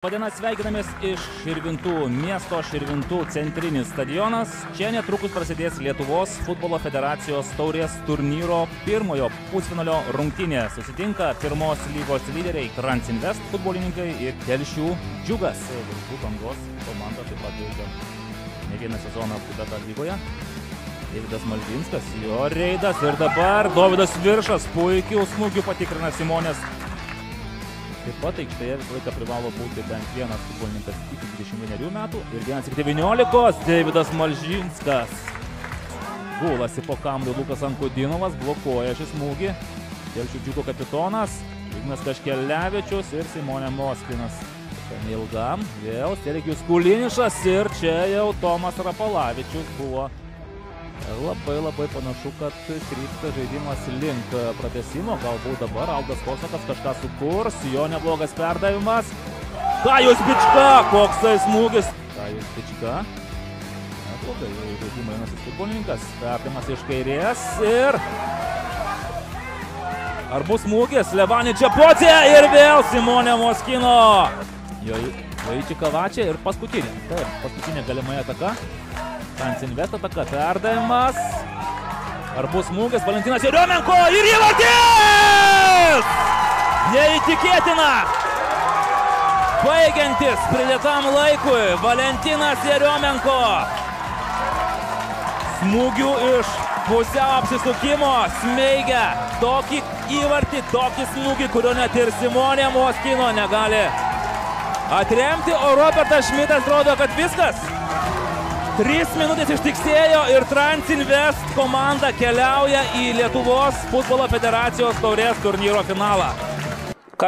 Labadiena, sveikinamės iš Širvintų miesto, Širvintų centrinis stadionas. Čia netrukus prasidės Lietuvos futbolo federacijos taurės turnyro pirmojo pusfinalio rungtynė. Susitinka pirmos lygos lyderiai Transinvest futbolininkai ir Telšių Džiugas. Vilkų Bangos komanda taip pat veikia ne vieną sezoną Budapešto lygoje. Deividas Malžinskas, jo reidas ir dabar Dovydas Viršas puikių smūgių patikrina Simonės. Taip pat aikštėje visą laiką privalo būti bent vienas futbolininkas iki 21 metų ir vienas iki 19. Deividas Malžinskas. Gulasi po kamuoliu Lukas Ankudinovas, blokuoja šį smūgį. Telšių Džiugo kapitonas Ignas Kaškelevičius ir Simonė Moskinas. Neilgam, vėl Sergijus Kulinišas ir čia jau Tomas Rapalavičius buvo. Labai panašu, kad krypsta žaidimas link pratęsimo. Galbūt dabar Aldas Kosakas kažką sukurs, jo neblogas perdavimas. Kajus Bička, koks tai smūgis. Kajus Bička. Neblogai, žaidimą einasis futbolininkas. Perdavimas iš kairės ir... Ar bus smūgis? Levani Čiapocė ir vėl Simonė Moskino. Vaiči Kavačia ir paskutinė. Taip, paskutinė galimai ataka. Transinvest ataka, perdavimas. Ar bus smūgis? Valentinas Jeriomenko ir įvartis! Neįtikėtina! Baigiantis pridėtam laikui Valentinas Jeriomenko. Smūgių iš pusiau apsisukimo smeigia tokį įvartį, tokį smūgį, kurio net ir Simonė Moskino negali atremti, o Robertas Šmitas rodo, kad viskas. 3 minutės ištiksėjo ir Transinvest komanda keliauja į Lietuvos futbolo federacijos taurės turnyro finalą.